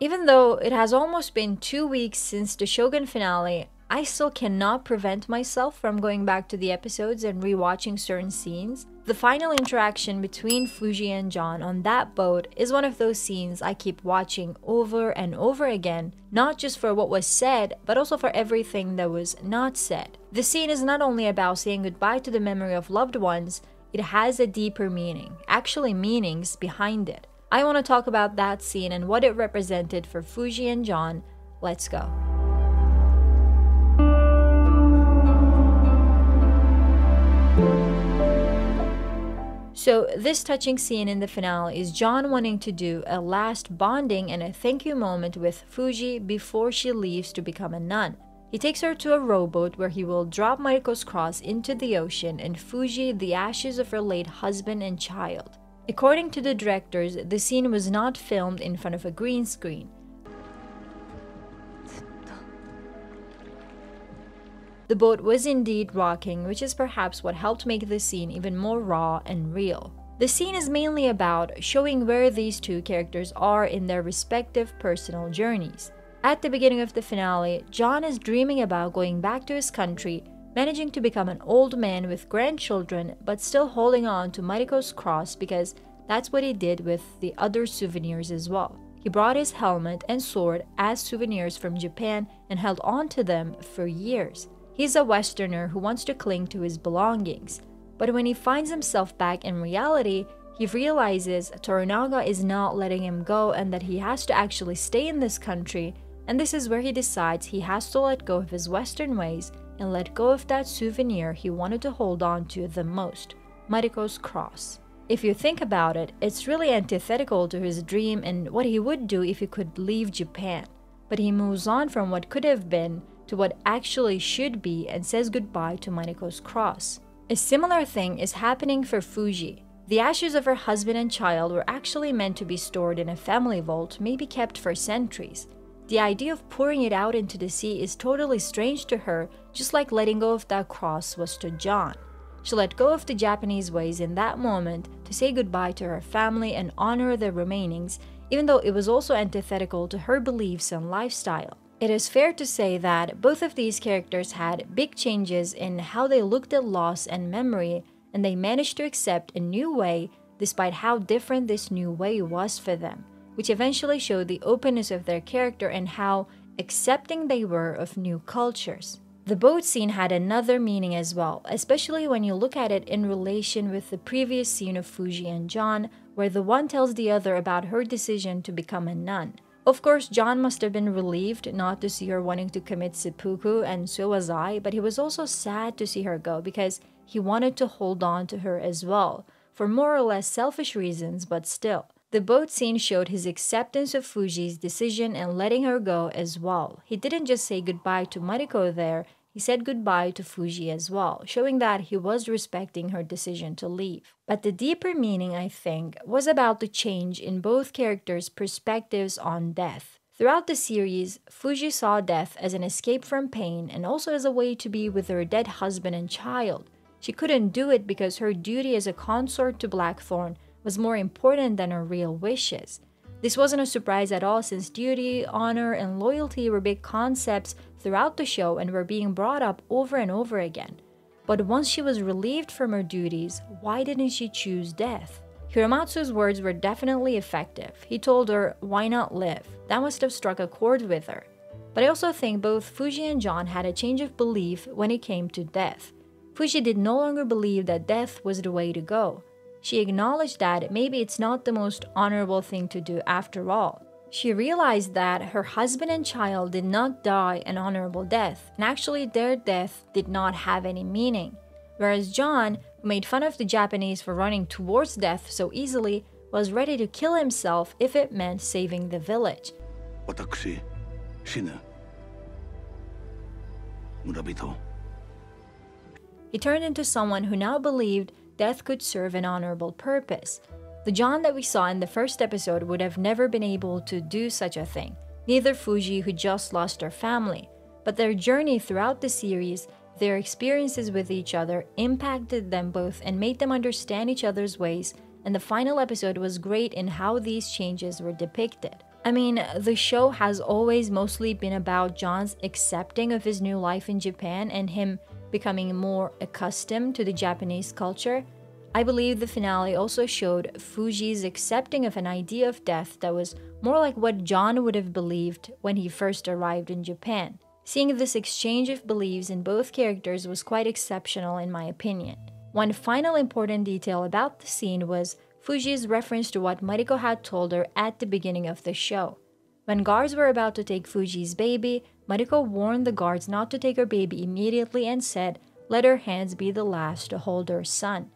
Even though it has almost been 2 weeks since the Shogun finale, I still cannot prevent myself from going back to the episodes and rewatching certain scenes. The final interaction between Fuji and John on that boat is one of those scenes I keep watching over and over again, not just for what was said, but also for everything that was not said. The scene is not only about saying goodbye to the memory of loved ones, it has a deeper meaning, actually meanings behind it. I want to talk about that scene and what it represented for Fuji and John. Let's go. So this touching scene in the finale is John wanting to do a last bonding and a thank you moment with Fuji before she leaves to become a nun. He takes her to a rowboat where he will drop Mariko's cross into the ocean and Fuji the ashes of her late husband and child. According to the directors, the scene was not filmed in front of a green screen. The boat was indeed rocking, which is perhaps what helped make the scene even more raw and real. The scene is mainly about showing where these two characters are in their respective personal journeys. At the beginning of the finale, John is dreaming about going back to his country, managing to become an old man with grandchildren, but still holding on to Mariko's cross because that's what he did with the other souvenirs as well. He brought his helmet and sword as souvenirs from Japan and held on to them for years. He's a Westerner who wants to cling to his belongings. But when he finds himself back in reality, he realizes Toranaga is not letting him go and that he has to actually stay in this country, and this is where he decides he has to let go of his Western ways and let go of that souvenir he wanted to hold on to the most, Mariko's cross. If you think about it, it's really antithetical to his dream and what he would do if he could leave Japan. But he moves on from what could have been to what actually should be and says goodbye to Mariko's cross. A similar thing is happening for Fuji. The ashes of her husband and child were actually meant to be stored in a family vault, maybe kept for centuries. The idea of pouring it out into the sea is totally strange to her, just like letting go of that cross was to John. She let go of the Japanese ways in that moment to say goodbye to her family and honor their remainings, even though it was also antithetical to her beliefs and lifestyle. It is fair to say that both of these characters had big changes in how they looked at loss and memory, and they managed to accept a new way despite how different this new way was for them, which eventually showed the openness of their character and how accepting they were of new cultures. The boat scene had another meaning as well, especially when you look at it in relation with the previous scene of Fuji and John, where the one tells the other about her decision to become a nun. Of course, John must have been relieved not to see her wanting to commit seppuku, and so was I, but he was also sad to see her go because he wanted to hold on to her as well, for more or less selfish reasons, but still. The boat scene showed his acceptance of Fuji's decision and letting her go as well. He didn't just say goodbye to Mariko there, he said goodbye to Fuji as well, showing that he was respecting her decision to leave. But the deeper meaning, I think, was about the change in both characters' perspectives on death. Throughout the series, Fuji saw death as an escape from pain and also as a way to be with her dead husband and child. She couldn't do it because her duty as a consort to Blackthorn was more important than her real wishes. This wasn't a surprise at all since duty, honor, and loyalty were big concepts throughout the show and were being brought up over and over again. But once she was relieved from her duties, why didn't she choose death? Hiromatsu's words were definitely effective. He told her, "Why not live?" That must have struck a chord with her. But I also think both Fuji and John had a change of belief when it came to death. Fuji did no longer believe that death was the way to go. She acknowledged that maybe it's not the most honorable thing to do after all. She realized that her husband and child did not die an honorable death, and actually their death did not have any meaning. Whereas John, who made fun of the Japanese for running towards death so easily, was ready to kill himself if it meant saving the village. He turned into someone who now believed death could serve an honorable purpose. The John that we saw in the first episode would have never been able to do such a thing, neither Fuji, who just lost her family. But their journey throughout the series, their experiences with each other, impacted them both and made them understand each other's ways, and the final episode was great in how these changes were depicted. I mean, the show has always mostly been about John's accepting of his new life in Japan and him becoming more accustomed to the Japanese culture. I believe the finale also showed Fuji's accepting of an idea of death that was more like what John would have believed when he first arrived in Japan. Seeing this exchange of beliefs in both characters was quite exceptional in my opinion. One final important detail about the scene was Fuji's reference to what Mariko had told her at the beginning of the show. When guards were about to take Fuji's baby, Mariko warned the guards not to take her baby immediately and said, "Let her hands be the last to hold her son."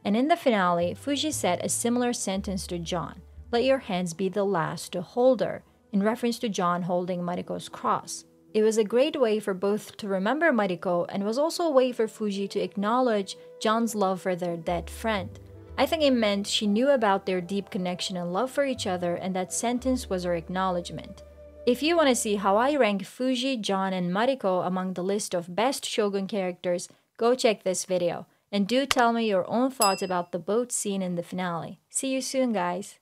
And in the finale, Fuji said a similar sentence to John, "Let your hands be the last to hold her," in reference to John holding Mariko's cross. It was a great way for both to remember Mariko and was also a way for Fuji to acknowledge John's love for their dead friend. I think it meant she knew about their deep connection and love for each other, and that sentence was her acknowledgement. If you want to see how I rank Fuji, John, and Mariko among the list of best Shogun characters, go check this video. And do tell me your own thoughts about the boat scene in the finale. See you soon, guys!